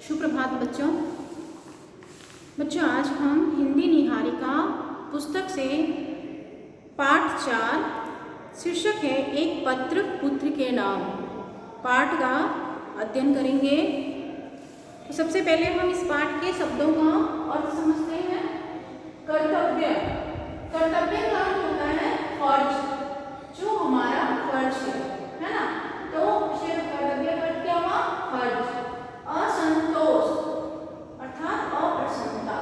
सुप्रभात बच्चों। आज हम हिंदी निहारिका पुस्तक से पाठ 4 शीर्षक है एक पत्र पुत्र के नाम पाठ का अध्ययन करेंगे। तो सबसे पहले हम इस पाठ के शब्दों का अर्थ समझते हैं। कर्तव्य, कर्तव्य का अर्थ होता है फर्ज, जो हमारा फर्ज है ना। तो कर्तव्य का अर्थ क्या हुआ? फर्ज। असंतोष अर्थात अप्रसन्नता।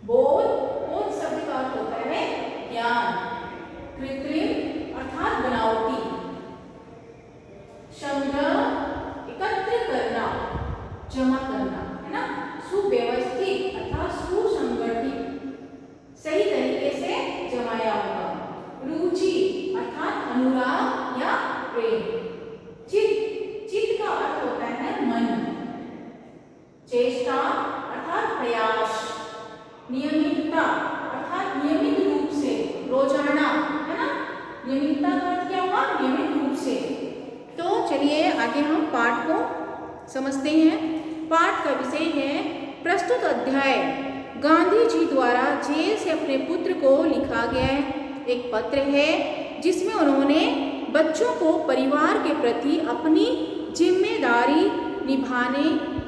बोध, बोध शब्द का अर्थ होता है ज्ञान। कृत्रिम अर्थात बनावटी। संग्रह एकत्र करना, जमा करना, है ना। सुव्यवस्थित अर्थात सुसंगठित, सही तरीके से जमाया हुआ। रुचि अर्थात अनुराग या प्रेम। चित्त, चित्त का अर्थ होता है मन। चेष्टा अर्थात प्रयास। नियमितता अर्थात नियमित रूप से, रोजाना, है ना। नियमितता का अर्थ क्या हुआ? नियमित रूप से। तो चलिए आगे हम पाठ को समझते हैं। पाठ का विषय है प्रस्तुत अध्याय गांधी जी द्वारा जेल से अपने पुत्र को लिखा गया एक पत्र है, जिसमें उन्होंने बच्चों को परिवार के प्रति अपनी जिम्मेदारी निभाने,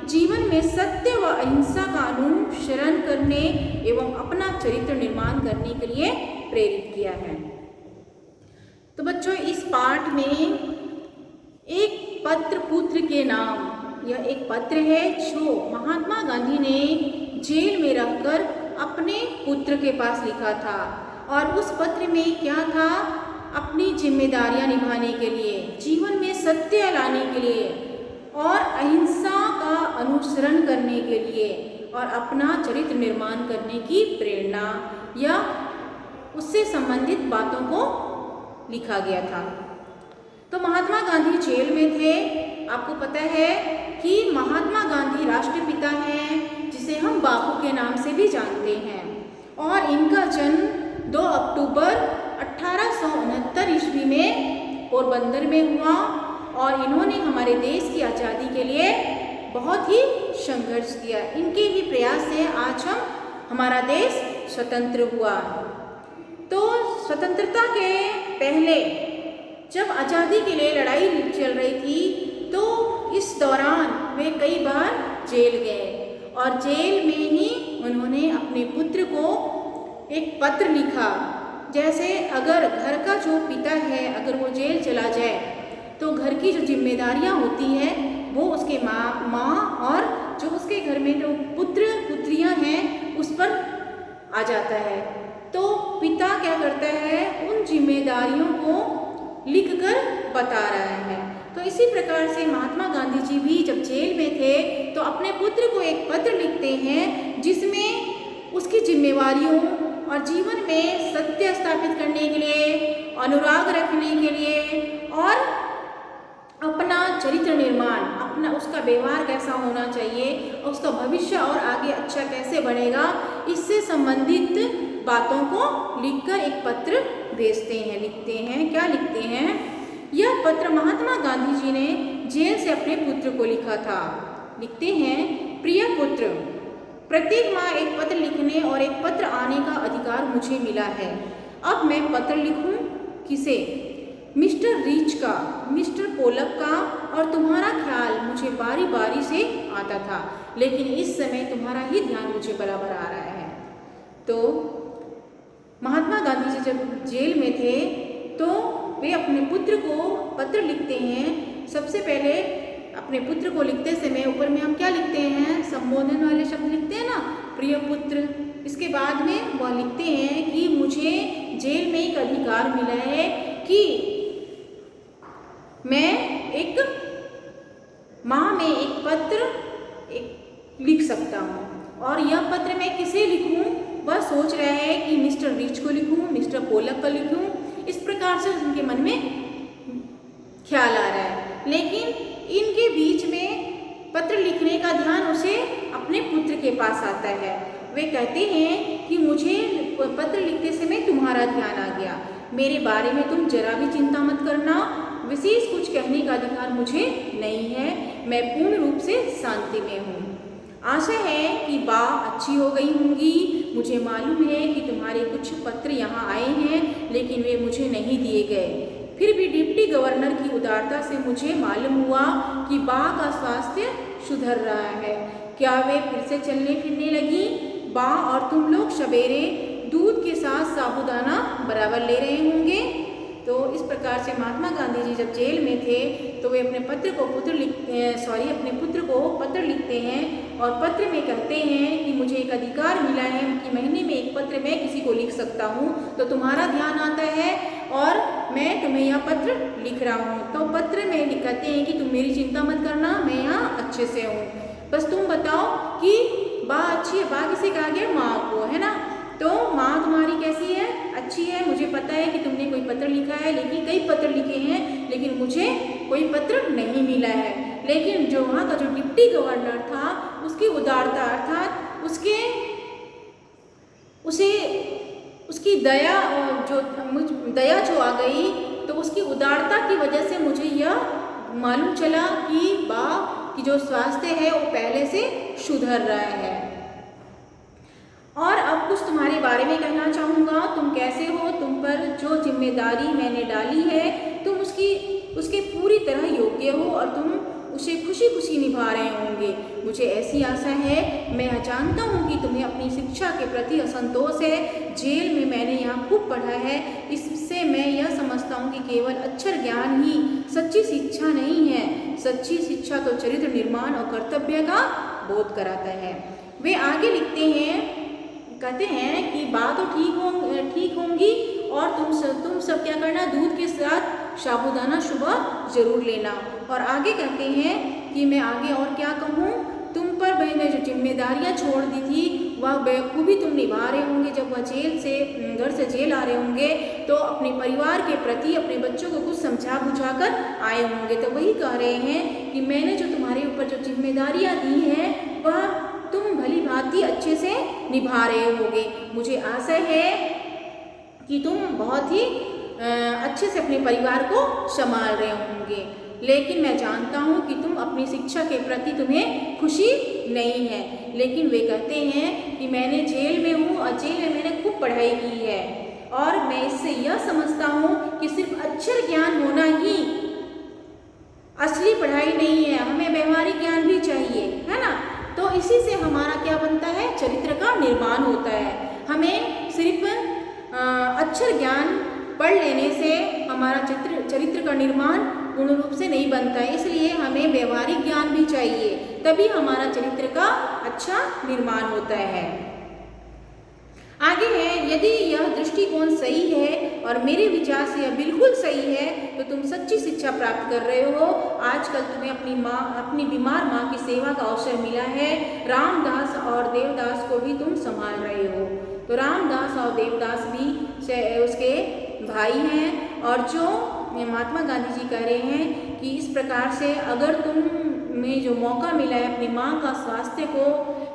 जीवन में सत्य व अहिंसा का अनुसरण करने एवं अपना चरित्र निर्माण करने के लिए प्रेरित किया है। तो बच्चों, इस पाठ में एक पत्र पुत्र के नाम, यह एक पत्र है जो महात्मा गांधी ने जेल में रहकर अपने पुत्र के पास लिखा था। और उस पत्र में क्या था? अपनी जिम्मेदारियां निभाने के लिए, जीवन में सत्य लाने के लिए और अहिंसा का अनुसरण करने के लिए और अपना चरित्र निर्माण करने की प्रेरणा या उससे संबंधित बातों को लिखा गया था। तो महात्मा गांधी जेल में थे। आपको पता है कि महात्मा गांधी राष्ट्रपिता हैं, जिसे हम बापू के नाम से भी जानते हैं। और इनका जन्म 2 अक्टूबर 1869 ईस्वी में पोरबंदर में हुआ। और इन्होंने हमारे देश की आज़ादी के लिए बहुत ही संघर्ष किया। इनके ही प्रयास से आज हमारा देश स्वतंत्र हुआ। तो स्वतंत्रता के पहले जब आज़ादी के लिए लड़ाई चल रही थी, तो इस दौरान वे कई बार जेल गए और जेल में ही उन्होंने अपने पुत्र को एक पत्र लिखा। जैसे अगर घर का जो पिता है, अगर वो जेल चला जाए तो घर की जो जिम्मेदारियां होती हैं वो उसके माँ और जो उसके घर में जो पुत्र पुत्रियां हैं उस पर आ जाता है। तो पिता क्या करता है? उन जिम्मेदारियों को लिखकर बता रहा है। तो इसी प्रकार से महात्मा गांधी जी भी जब जेल में थे तो अपने पुत्र को एक पत्र लिखते हैं, जिसमें उसकी जिम्मेवारियों और जीवन में सत्य स्थापित करने के लिए, अनुराग रखने के लिए और अपना चरित्र निर्माण, अपना उसका व्यवहार कैसा होना चाहिए, उसका भविष्य और आगे अच्छा कैसे बनेगा, इससे संबंधित बातों को लिखकर एक पत्र भेजते हैं, लिखते हैं। क्या लिखते हैं? यह पत्र महात्मा गांधी जी ने जेल से अपने पुत्र को लिखा था। लिखते हैं, प्रिय पुत्र, प्रत्येक माँ एक पत्र लिखने और एक पत्र आने का अधिकार मुझे मिला है। अब मैं पत्र लिखूं किसे? मिस्टर रीच का, मिस्टर पोलक का। और तुम्हारा ख्याल मुझे बारी बारी से आता था, लेकिन इस समय तुम्हारा ही ध्यान मुझे बराबर आ रहा है। तो महात्मा गांधी जी जब जेल में थे तो वे अपने पुत्र को पत्र लिखते हैं। सबसे पहले अपने पुत्र को लिखते समय ऊपर में हम क्या लिखते हैं? संबोधन वाले शब्द लिखते हैं ना, प्रिय पुत्र। इसके बाद में वह लिखते हैं कि मुझे जेल में एक अधिकार मिला है कि मैं एक माह में एक पत्र लिख सकता हूँ। और यह पत्र मैं किसे लिखूँ? वह सोच रहा है कि मिस्टर रीच को लिखूँ, मिस्टर पोलक को लिखूँ। इस प्रकार से उनके मन में ख्याल आ रहा है, लेकिन इनके बीच में पत्र लिखने का ध्यान उसे अपने पुत्र के पास आता है। वे कहते हैं कि मुझे पत्र लिखते समय तुम्हारा ध्यान आ गया, मेरे बारे में तुम जरा भी चिंता मत करना। विशेष कुछ कहने का अधिकार मुझे नहीं है। मैं पूर्ण रूप से शांति में हूँ। आशा है कि बा अच्छी हो गई होंगी। मुझे मालूम है कि तुम्हारे कुछ पत्र यहाँ आए हैं, लेकिन वे मुझे नहीं दिए गए। फिर भी डिप्टी गवर्नर की उदारता से मुझे मालूम हुआ कि बा का स्वास्थ्य सुधर रहा है। क्या वे फिर से चलने फिरने लगी? बा और तुम लोग सवेरे दूध के साथ साबूदाना बराबर ले रहे होंगे। तो इस प्रकार से महात्मा गांधी जी जब जेल में थे तो वे अपने पुत्र को पत्र लिखते हैं और पत्र में कहते हैं कि मुझे एक अधिकार मिला है कि महीने में एक पत्र मैं किसी को लिख सकता हूँ, तो तुम्हारा ध्यान आता है और मैं तुम्हें यह पत्र लिख रहा हूँ। तो पत्र में कहते हैं कि तुम मेरी चिंता मत करना, मैं यहाँ अच्छे से हूँ, बस तुम बताओ कि बा अच्छी है। बा किसे कहा गया? माँ को, है ना। तो माँ तुम्हारी कैसी है? अच्छी है। मुझे पता है कि तुमने कोई पत्र लिखा है, लेकिन कई पत्र लिखे हैं, लेकिन मुझे कोई पत्र नहीं मिला है। लेकिन जो वहाँ का जो डिप्टी गवर्नर था, उसकी उदारता अर्थात उसकी दया जो आ गई, तो उसकी उदारता की वजह से मुझे यह मालूम चला कि बा की जो स्वास्थ्य है वो पहले से सुधर रहा है। और अब कुछ तुम्हारे बारे में कहना चाहूँगा। तुम कैसे हो? तुम पर जो जिम्मेदारी मैंने डाली है, तुम उसके पूरी तरह योग्य हो और तुम उसे खुशी खुशी निभा रहे होंगे। मुझे ऐसी आशा है। मैं जानता हूँ कि तुम्हें अपनी शिक्षा के प्रति असंतोष है। जेल में मैंने यहाँ खूब पढ़ा है, इससे मैं यह समझता हूँ कि केवल अक्षर ज्ञान ही सच्ची शिक्षा नहीं है। सच्ची शिक्षा तो चरित्र निर्माण और कर्तव्य का बोध कराता है। वे आगे लिखते हैं, कहते हैं कि बात तो ठीक होंगी और तुम सब क्या करना? दूध के साथ साबूदाना सुबह जरूर लेना। और आगे कहते हैं कि मैं आगे और क्या कहूँ, तुम पर मैंने जो जिम्मेदारियाँ छोड़ दी थी वह बखूबी तुम निभा रहे होंगे। जब वह घर से जेल आ रहे होंगे तो अपने परिवार के प्रति अपने बच्चों को कुछ समझा बुझा कर आए होंगे। तो वही कह रहे हैं कि मैंने जो तुम्हारे ऊपर जो जिम्मेदारियाँ दी हैं वह तुम भली भांति अच्छे से निभा रहे होगे। मुझे आशा है कि तुम बहुत ही अच्छे से अपने परिवार को संभाल रहे होंगे, लेकिन मैं जानता हूँ कि तुम अपनी शिक्षा के प्रति तुम्हें खुशी नहीं है। लेकिन वे कहते हैं कि मैंने जेल में हूँ और जेल में मैंने खूब पढ़ाई की है और मैं इससे यह समझता हूँ कि सिर्फ अक्षर ज्ञान होना ही असली पढ़ाई नहीं है, हमें व्यवहारिक ज्ञान भी चाहिए, है ना। तो इसी से हमारा क्या बनता है? चरित्र का निर्माण होता है। हमें सिर्फ अक्षर ज्ञान पढ़ लेने से हमारा चरित्र का निर्माण पूर्ण रूप से नहीं बनता है, इसलिए हमें व्यवहारिक ज्ञान भी चाहिए, तभी हमारा चरित्र का अच्छा निर्माण होता है। आगे है, यदि यह दृष्टिकोण सही है और मेरे विचार से यह बिल्कुल सही है तो तुम सच्ची शिक्षा प्राप्त कर रहे हो। आजकल तुम्हें अपनी बीमार माँ की सेवा का अवसर मिला है। रामदास और देवदास को भी तुम संभाल रहे हो। तो रामदास और देवदास भी उसके भाई हैं और जो महात्मा गांधी जी कह रहे हैं कि इस प्रकार से अगर तुम्हें जो मौका मिला है अपनी माँ का स्वास्थ्य को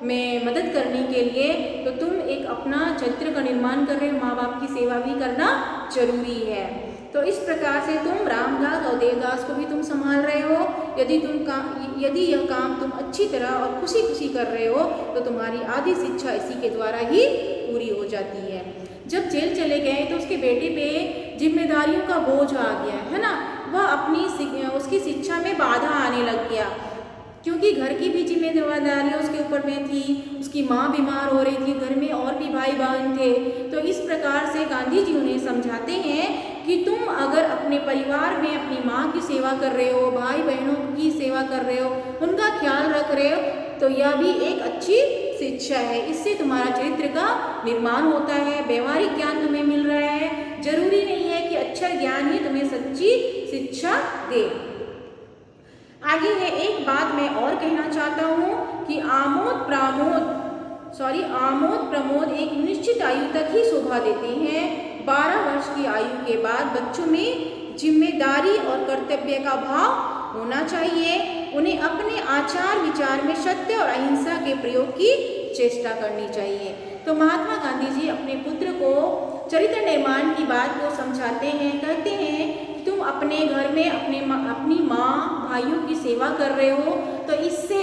में मदद करने के लिए, तो तुम एक अपना चरित्र का निर्माण कर रहे हो, माँ बाप की सेवा भी करना जरूरी है। तो इस प्रकार से तुम रामदास और देवदास को भी तुम संभाल रहे हो। यदि यह काम तुम अच्छी तरह और खुशी खुशी कर रहे हो तो तुम्हारी आधी शिक्षा इसी के द्वारा ही पूरी हो जाती है। जब जेल चले गए तो उसके बेटे पे जिम्मेदारियों का बोझ आ गया, है ना। वह उसकी शिक्षा में बाधा आने लग गया, क्योंकि घर की भी जिम्मेदारियाँ उसके ऊपर में थी। उसकी माँ बीमार हो रही थी, घर में और भी भाई बहन थे। तो इस प्रकार से गांधी जी उन्हें समझाते हैं कि तुम अगर अपने परिवार में अपनी माँ की सेवा कर रहे हो, भाई बहनों की सेवा कर रहे हो, उनका ख्याल रख रहे हो, तो यह भी एक अच्छी शिक्षा है। इससे तुम्हारा चरित्र का निर्माण होता है, व्यवहारिक ज्ञान तुम्हें मिल रहा है। जरूरी नहीं है कि अक्षर ज्ञान ही तुम्हें सच्ची शिक्षा दे। आगे है, एक बात मैं और कहना चाहता हूँ कि आमोद प्रमोद एक निश्चित आयु तक ही शोभा देते हैं। 12 वर्ष की आयु के बाद बच्चों में जिम्मेदारी और कर्तव्य का भाव होना चाहिए। उन्हें अपने आचार विचार में सत्य और अहिंसा के प्रयोग की चेष्टा करनी चाहिए। तो महात्मा गांधी जी अपने पुत्र को चरित्र निर्माण की बात को समझाते हैं, कहते हैं कि तुम अपने घर में अपनी माँ भाइयों की सेवा कर रहे हो तो इससे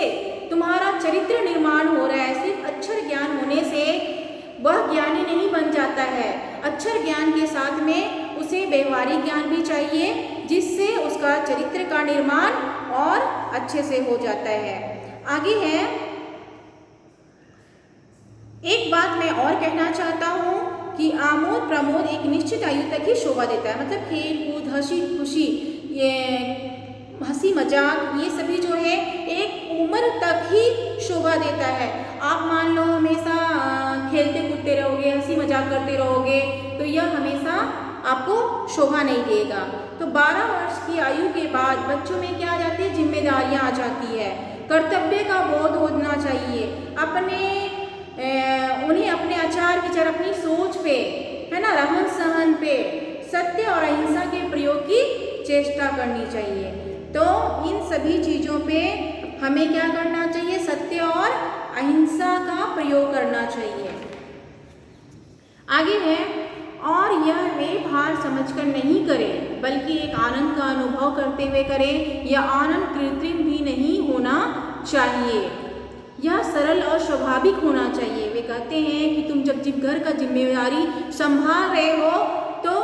तुम्हारा चरित्र निर्माण हो रहा है। सिर्फ अक्षर ज्ञान होने से वह ज्ञानी नहीं बन जाता है। अक्षर ज्ञान के साथ में उसे व्यवहारिक ज्ञान भी चाहिए, जिससे उसका चरित्र का निर्माण और अच्छे से हो जाता है। आगे है, एक बात मैं और कहना चाहता हूँ कि आमोद प्रमोद एक निश्चित आयु तक ही शोभा देता है। मतलब खेल कूद, हंसी खुशी, ये हंसी मजाक, ये सभी जो है एक उम्र तक ही शोभा देता है। आप मान लो हमेशा खेलते कूदते रहोगे, हंसी मजाक करते रहोगे तो यह हमेशा आपको शोभा नहीं देगा। तो 12 वर्ष की आयु के बाद बच्चों में क्या आ जाती है, जिम्मेदारियां आ जाती है, कर्तव्य का बोध होना चाहिए, उन्हें अपने आचार विचार, अपनी सोच पे, है ना, रहन सहन पे सत्य और अहिंसा के प्रयोग की चेष्टा करनी चाहिए। तो इन सभी चीज़ों पे हमें क्या करना चाहिए, सत्य और अहिंसा का प्रयोग करना चाहिए। आगे है, और यह वे भार समझकर नहीं करें बल्कि एक आनंद का अनुभव करते हुए करें। यह आनंद कृत्रिम भी नहीं होना चाहिए, यह सरल और स्वाभाविक होना चाहिए। वे कहते हैं कि तुम जब घर का जिम्मेदारी संभाल रहे हो तो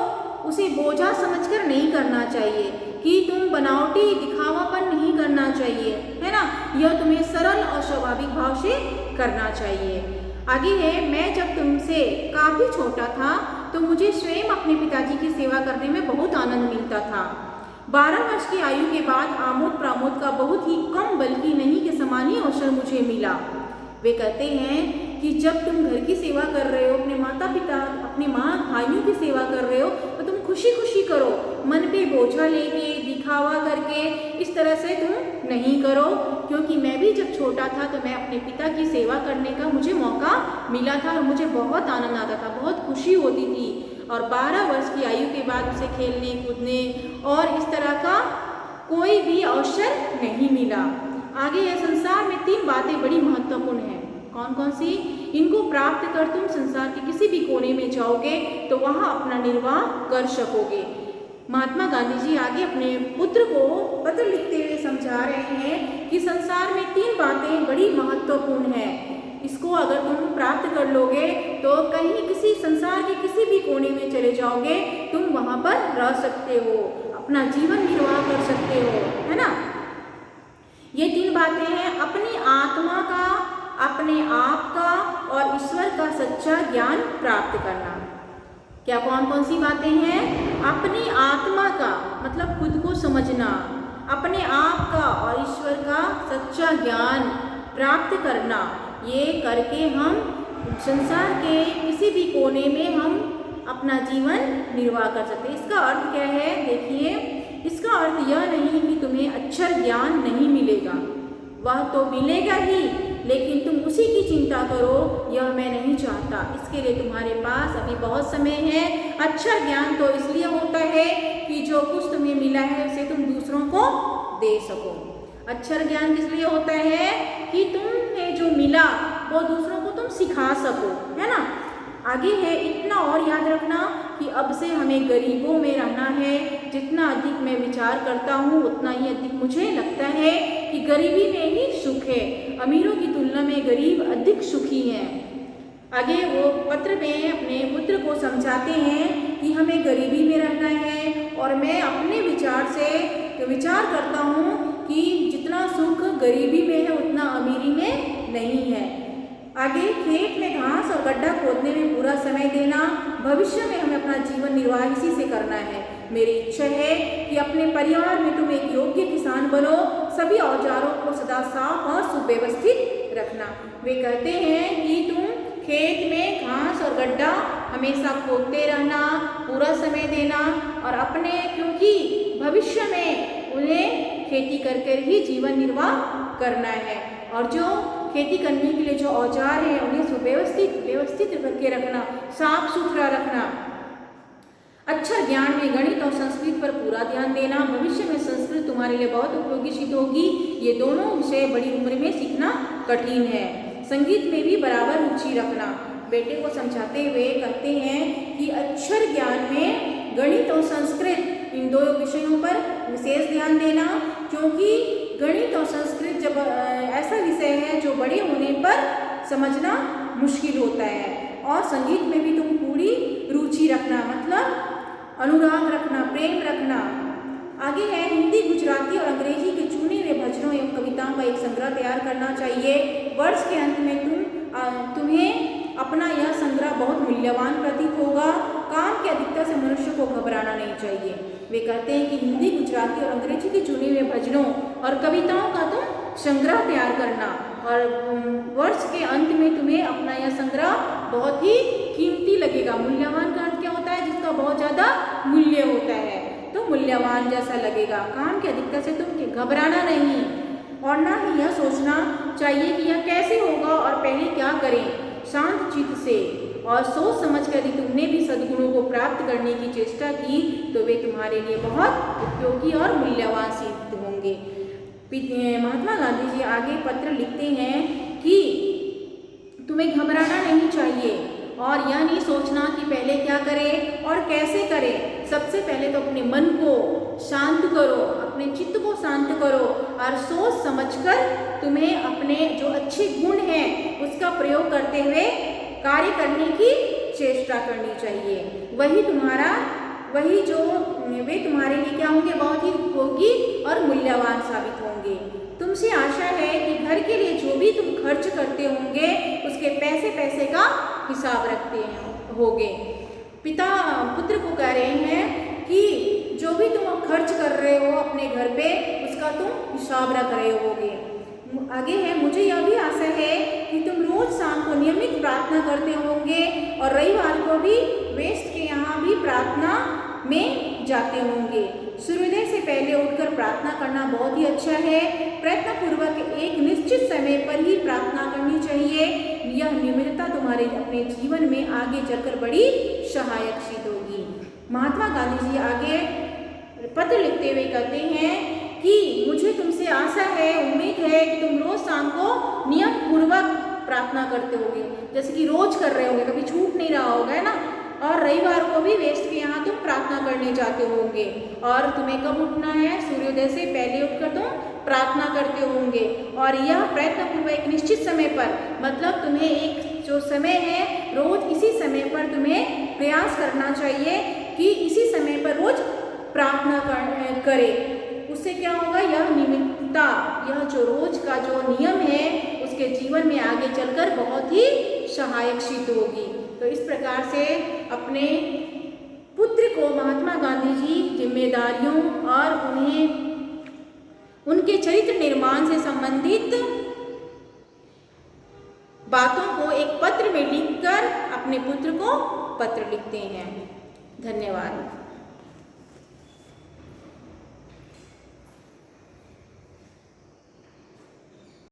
उसे बोझा समझकर नहीं करना चाहिए, कि तुम बनावटी दिखावापन नहीं करना चाहिए, है ना, यह तुम्हें सरल और स्वाभाविक भाव से करना चाहिए। आगे है, मैं जब तुमसे काफ़ी छोटा था तो मुझे स्वयं अपने पिताजी की सेवा करने में बहुत आनंद मिलता था। 12 वर्ष की आयु के बाद आमोद प्रमोद का बहुत ही कम बल्कि नहीं के समान ही अवसर मुझे मिला। वे कहते हैं कि जब तुम घर की सेवा कर रहे हो, अपने माता पिता, अपने माँ भाइयों की सेवा कर रहे हो तो तुम खुशी खुशी करो, मन पे बोझा लेके दिखावा करके इस तरह से तुम नहीं करो। क्योंकि मैं भी जब छोटा था तो मैं अपने पिता की सेवा करने का मुझे मौका मिला था और मुझे बहुत आनंद आता था, बहुत खुशी होती थी। और 12 वर्ष की आयु के बाद उसे खेलने कूदने और इस तरह का कोई भी अवसर नहीं मिला। आगे यह संसार में 3 बातें बड़ी महत्वपूर्ण हैं। कौन कौन सी? इनको प्राप्त कर तुम संसार के किसी भी कोने में जाओगे तो वहाँ अपना निर्वाह कर सकोगे। महात्मा गांधी जी आगे अपने पुत्र को पत्र लिखते हुए समझा रहे हैं कि संसार में 3 बातें बड़ी महत्वपूर्ण हैं। इसको अगर तुम प्राप्त कर लोगे तो कहीं किसी संसार के किसी भी कोने में चले जाओगे, तुम वहाँ पर रह सकते हो, अपना जीवन निर्वाह कर सकते हो, है ना। ये 3 बातें हैं, अपनी आत्मा का, अपने आप का और ईश्वर का सच्चा ज्ञान प्राप्त करना। क्या कौन कौन सी बातें हैं? अपनी आत्मा का मतलब खुद को समझना, अपने आप का और ईश्वर का सच्चा ज्ञान प्राप्त करना। ये करके हम संसार के किसी भी कोने में हम अपना जीवन निर्वाह कर सकते हैं। इसका अर्थ क्या है? देखिए, इसका अर्थ यह नहीं कि तुम्हें अक्षर ज्ञान नहीं मिलेगा, वह तो मिलेगा ही, लेकिन तुम उसी की चिंता करो, यह मैं नहीं चाहता। इसके लिए तुम्हारे पास अभी बहुत समय है। अक्षर ज्ञान तो इसलिए होता है कि जो कुछ तुम्हें मिला है उसे तुम दूसरों को दे सको। अक्षर ज्ञान किस लिए होता है? कि तुम्हें जो मिला वो दूसरों को तुम सिखा सको, है ना। आगे है, इतना और याद रखना कि अब से हमें गरीबों में रहना है। जितना अधिक मैं विचार करता हूँ उतना ही अधिक मुझे लगता है कि गरीबी में ही सुख है। अमीरों की तुलना में गरीब अधिक सुखी हैं। आगे वो पत्र में अपने पुत्र को समझाते हैं कि हमें गरीबी में रहना है और मैं अपने विचार से विचार करता हूँ कि जितना सुख गरीबी में है उतना अमीरी में नहीं है। आगे, खेत में घास और गड्ढा खोदने में पूरा समय देना, भविष्य में हमें अपना जीवन निर्वाह इसी से करना है। मेरी इच्छा है कि अपने परिवार में तुम एक योग्य किसान बनो, सभी औजारों को सदा साफ और सुव्यवस्थित रखना। वे कहते हैं कि तुम खेत में घास और गड्ढा हमेशा खोदते रहना, पूरा समय देना और अपने, क्योंकि भविष्य में उन्हें खेती कर कर ही जीवन निर्वाह करना है। और जो खेती करने के लिए जो औजार हैं उन्हें व्यवस्थित करके रखना, साफ सुथरा रखना। अक्षर ज्ञान में गणित और संस्कृत पर पूरा ध्यान देना, भविष्य में संस्कृत तुम्हारे लिए बहुत उपयोगी सिद्ध होगी। ये दोनों विषय बड़ी उम्र में सीखना कठिन है। संगीत में भी बराबर रुचि रखना। बेटे को समझाते हुए कहते हैं कि अक्षर ज्ञान में गणित और संस्कृत इन दो विषयों पर विशेष ध्यान देना, क्योंकि गणित और संस्कृत जब ऐसा विषय है जो बड़े होने पर समझना मुश्किल होता है। और संगीत में भी तुम पूरी रुचि रखना, मतलब अनुराग रखना, प्रेम रखना। आगे है हिंदी, गुजराती और अंग्रेजी के चुने हुए भजनों एवं कविताओं का एक संग्रह तैयार करना चाहिए। वर्ष के अंत में तुम्हें अपना यह संग्रह बहुत मूल्यवान प्रतीत होगा। काम की अधिकता से मनुष्य को घबराना नहीं चाहिए। वे कहते हैं कि हिंदी, गुजराती और अंग्रेजी के चुने हुए भजनों और कविताओं का तुम संग्रह तैयार करना, और वर्ष के अंत में तुम्हें अपना यह संग्रह बहुत ही कीमती लगेगा। मूल्यवान का अर्थ क्या होता है? जिसका बहुत ज़्यादा मूल्य होता है, तो मूल्यवान जैसा लगेगा। काम की अधिकता से तुम घबराना नहीं, और ना ही यह सोचना चाहिए कि यह कैसे होगा और पहले क्या करें। शांत चित्त से और सोच समझ कर यदि तुमने भी सद्गुणों को प्राप्त करने की चेष्टा की तो वे तुम्हारे लिए बहुत उपयोगी और मूल्यवान सिद्ध होंगे। महात्मा गांधी जी आगे पत्र लिखते हैं कि तुम्हें घबराना नहीं चाहिए, और यह नहीं सोचना कि पहले क्या करें और कैसे करें। सबसे पहले तो अपने मन को शांत करो, अपने चित्त को शांत करो, और सोच समझकर तुम्हें अपने जो अच्छे गुण हैं उसका प्रयोग करते हुए कार्य करने की चेष्टा करनी चाहिए। वे तुम्हारे लिए क्या होंगे? बहुत ही उपयोगी और मूल्यवान साबित होंगे। तुमसे आशा है कि घर के लिए जो भी तुम खर्च करते होंगे उसके पैसे का हिसाब रखते होगे। पिता पुत्र को कह रहे हैं कि जो भी तुम खर्च कर रहे हो अपने घर पे उसका तुम हिसाब रख रहे होगे। आगे है, मुझे यह भी आशा है कि तुम रोज शाम को नियमित प्रार्थना करते होंगे और रविवार को भी वेस्ट के यहाँ भी प्रार्थना में जाते होंगे। सूर्योदय से पहले उठकर प्रार्थना करना बहुत ही अच्छा है। प्रयत्नपूर्वक एक निश्चित समय पर ही प्रार्थना करनी चाहिए। यह नियमितता तुम्हारे अपने जीवन में आगे चलकर बड़ी सहायक सिद्ध होगी। महात्मा गांधी जी आगे पत्र लिखते हुए कहते हैं कि मुझे तुमसे आशा है, उम्मीद है कि तुम रोज शाम को नियम पूर्वक प्रार्थना करते होगे, जैसे कि रोज कर रहे होंगे, कभी छूट नहीं रहा होगा, है ना। और रविवार को भी वेस्ट के यहाँ तुम प्रार्थना करने जाते होंगे। और तुम्हें कब उठना है? सूर्योदय से पहले उठकर तुम प्रार्थना करते होंगे, और यह प्रयत्नपूर्वक एक निश्चित समय पर, मतलब तुम्हें एक जो समय है रोज इसी समय पर तुम्हें प्रयास करना चाहिए कि इसी समय पर रोज प्रार्थना करें। उससे क्या होगा? यह नियमितता, यह जो रोज का जो नियम है उसके जीवन में आगे चलकर बहुत ही सहायक सिद्ध होगी। तो इस प्रकार से अपने पुत्र को महात्मा गांधी जी जिम्मेदारियों और उनके चरित्र निर्माण से संबंधित बातों को एक पत्र में लिखकर अपने पुत्र को पत्र लिखते हैं। धन्यवाद।